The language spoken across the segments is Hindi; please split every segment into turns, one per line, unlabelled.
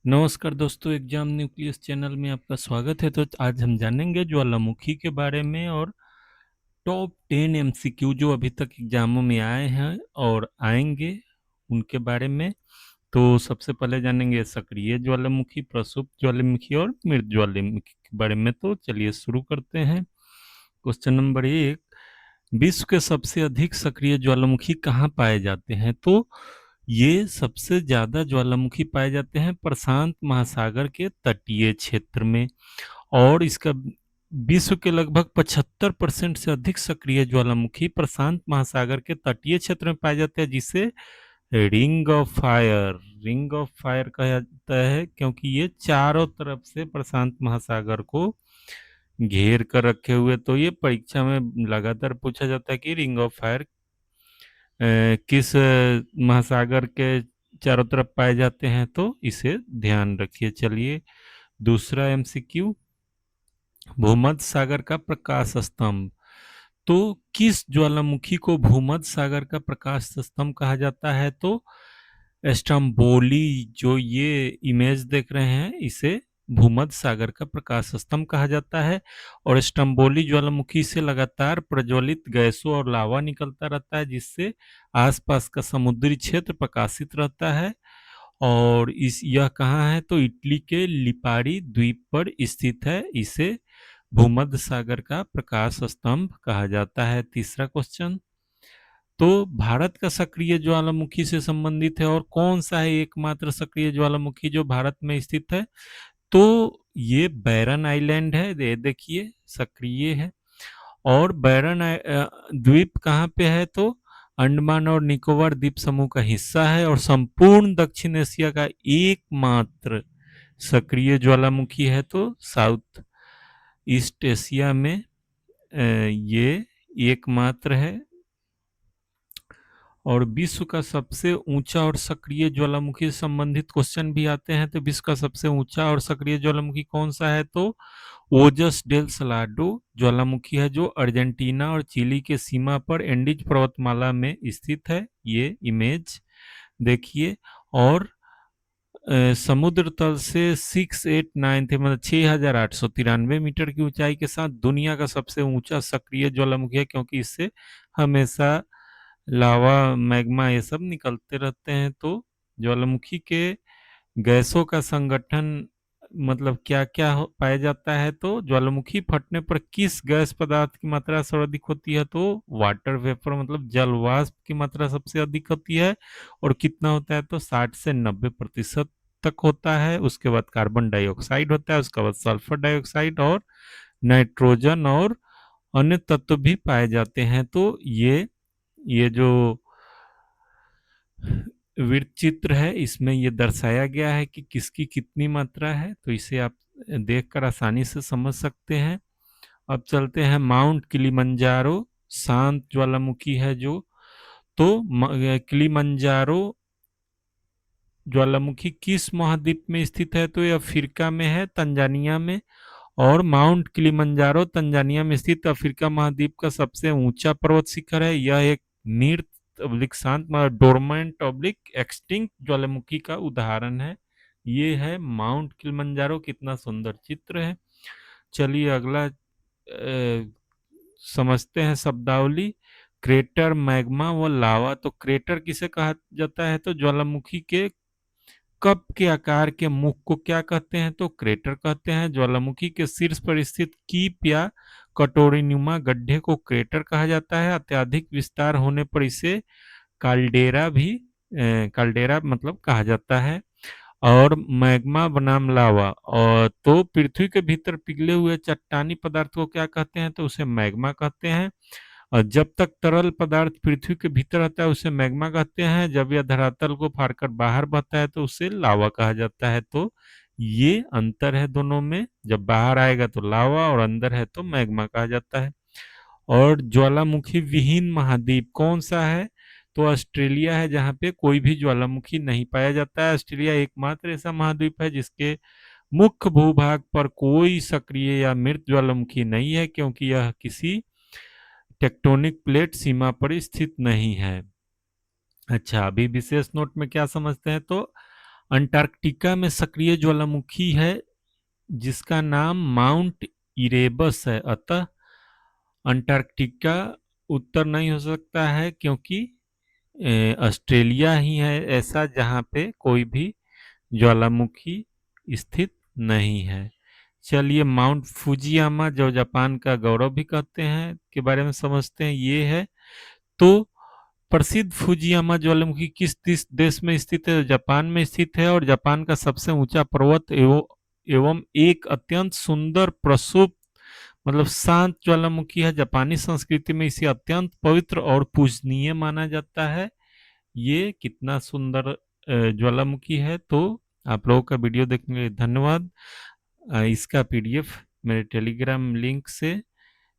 नमस्कार दोस्तों, एग्जाम न्यूक्लियस चैनल में आपका स्वागत है। तो आज हम जानेंगे ज्वालामुखी के बारे में और टॉप 10 एमसीक्यू जो अभी तक एग्जामों में आए हैं और आएंगे उनके बारे में। तो सबसे पहले जानेंगे सक्रिय ज्वालामुखी, प्रसुप्त ज्वालामुखी और मृत ज्वालामुखी के बारे में। तो चलिए शुरू करते हैं। क्वेश्चन नंबर 1, विश्व के सबसे अधिक सक्रिय ज्वालामुखी कहाँ पाए जाते हैं? तो ये सबसे ज्यादा ज्वालामुखी पाए जाते हैं प्रशांत महासागर के तटीय क्षेत्र में, और इसका विश्व के लगभग 75% से अधिक सक्रिय ज्वालामुखी प्रशांत महासागर के तटीय क्षेत्र में पाए जाते हैं, जिसे रिंग ऑफ फायर कहा जाता है, क्योंकि ये चारों तरफ से प्रशांत महासागर को घेर कर रखे हुए। तो ये परीक्षा में लगातार पूछा जाता है कि रिंग ऑफ फायर किस महासागर के चारों तरफ पाए जाते हैं, तो इसे ध्यान रखिए। चलिए दूसरा एमसीक्यू, भूमध्य सागर का प्रकाश स्तंभ। तो किस ज्वालामुखी को भूमध्य सागर का प्रकाश स्तंभ कहा जाता है? तो स्ट्रम्बोली, जो ये इमेज देख रहे हैं, इसे भूमध्य सागर का प्रकाश स्तंभ कहा जाता है। और स्ट्रम्बोली ज्वालामुखी से लगातार प्रज्वलित गैसों और लावा निकलता रहता है, जिससे आसपास का समुद्री क्षेत्र प्रकाशित रहता है। और यह कहाँ है? तो इटली के लिपारी द्वीप पर स्थित है। इसे भूमध्य सागर का प्रकाश स्तंभ कहा जाता है। तीसरा क्वेश्चन, तो भारत का सक्रिय ज्वालामुखी से संबंधित है और कौन सा है एकमात्र सक्रिय ज्वालामुखी जो भारत में स्थित है? तो ये बैरन आइलैंड है, ये देखिए सक्रिय है। और द्वीप कहाँ पे है? तो अंडमान और निकोबार द्वीप समूह का हिस्सा है, और संपूर्ण दक्षिण एशिया का एकमात्र सक्रिय ज्वालामुखी है। तो साउथ ईस्ट एशिया में ये एकमात्र है। और विश्व का सबसे ऊंचा और सक्रिय ज्वालामुखी से संबंधित क्वेश्चन भी आते हैं। तो विश्व का सबसे ऊंचा और सक्रिय ज्वालामुखी कौन सा है? तो ओजस डेल सलाडो ज्वालामुखी है, जो अर्जेंटीना और चिली के सीमा पर एंडीज पर्वतमाला में स्थित है। ये इमेज देखिए। और समुद्र तल से 689 थे, मतलब 6,893 मीटर की ऊंचाई के साथ दुनिया का सबसे ऊंचा सक्रिय ज्वालामुखी है, क्योंकि इससे हमेशा लावा, मैग्मा ये सब निकलते रहते हैं। तो ज्वालामुखी के गैसों का संगठन मतलब क्या क्या पाया जाता है? तो ज्वालामुखी फटने पर किस गैस पदार्थ की मात्रा सर्वाधिक होती है? तो वाटर वेपर, मतलब जल वाष्प की मात्रा सबसे अधिक होती है। और कितना होता है? तो 60 से 90% तक होता है। उसके बाद कार्बन डाइऑक्साइड होता है, उसके बाद सल्फर डाइऑक्साइड और नाइट्रोजन और अन्य तत्व भी पाए जाते हैं। तो ये जो वृत्त चित्र है, इसमें ये दर्शाया गया है कि किसकी कितनी मात्रा है। तो इसे आप देखकर आसानी से समझ सकते हैं। अब चलते हैं माउंट किलिमंजारो, शांत ज्वालामुखी है जो। तो किलिमंजारो ज्वालामुखी किस महाद्वीप में स्थित है? तो यह अफ्रीका में है, तंजानिया में। और माउंट किलिमंजारो तंजानिया में स्थित अफ्रीका महाद्वीप का सबसे ऊंचा पर्वत शिखर है। यह एक मृत ऑब्लिक शांत, मतलब डोरमेंट ऑब्लिक एक्सटिंक्ट ज्वालामुखी का उदाहरण है। ये है माउंट किलिमंजारो। कितना सुंदर चित्र है। चलिए अगला समझते हैं शब्दावली। क्रेटर, मैग्मा व लावा। तो क्रेटर किसे कहा जाता है? तो ज्वालामुखी के कप के आकार के मुख को क्या कहते हैं? तो क्रेटर कहते हैं। ज्वालामुखी के शीर्ष पर स्थित कीप या कटोरीनुमा गड्ढे को क्रेटर कहा जाता है। अत्यधिक विस्तार होने पर इसे काल्डेरा मतलब कहा जाता है। और मैग्मा बनाम लावा, और तो पृथ्वी के भीतर पिघले हुए चट्टानी पदार्थ को क्या कहते हैं? तो उसे मैग्मा कहते हैं। और जब तक तरल पदार्थ पृथ्वी के भीतर रहता है उसे मैग्मा कहते हैं। जब यह धरातल को फाड़कर बाहर बहता है तो उसे लावा कहा जाता है। तो ये अंतर है दोनों में, जब बाहर आएगा तो लावा और अंदर है तो मैग्मा कहा जाता है। और ज्वालामुखी विहीन महाद्वीप कौन सा है? तो ऑस्ट्रेलिया है, जहाँ पे कोई भी ज्वालामुखी नहीं पाया जाता है। ऑस्ट्रेलिया एकमात्र ऐसा महाद्वीप है जिसके मुख्य भूभाग पर कोई सक्रिय या मृत ज्वालामुखी नहीं है, क्योंकि यह किसी टेक्टोनिक प्लेट सीमा पर स्थित नहीं है। अच्छा, अभी विशेष नोट में क्या समझते हैं? तो अंटार्कटिका में सक्रिय ज्वालामुखी है जिसका नाम माउंट इरेबस है। अतः अंटार्कटिका उत्तर नहीं हो सकता है, क्योंकि ऑस्ट्रेलिया ही है ऐसा जहां पे कोई भी ज्वालामुखी स्थित नहीं है। चलिए, माउंट फुजियामा, जो जापान का गौरव भी कहते हैं, के बारे में समझते हैं। ये है तो प्रसिद्ध फुजियामा ज्वालामुखी किस देश में स्थित है? जापान में स्थित है, और जापान का सबसे ऊंचा पर्वत एवं एक अत्यंत सुंदर प्रशुभ मतलब शांत ज्वालामुखी है। जापानी संस्कृति में इसे अत्यंत पवित्र और पूजनीय माना जाता है। ये कितना सुंदर ज्वालामुखी है। तो आप लोगों का वीडियो देखने के लिए धन्यवाद। इसका पीडीएफ मेरे टेलीग्राम लिंक से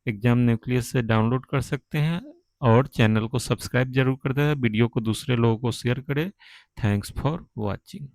एग्जाम न्यूक्लियस से डाउनलोड कर सकते हैं, और चैनल को सब्सक्राइब जरूर कर दें। वीडियो को दूसरे लोगों को शेयर करें। Thanks for watching.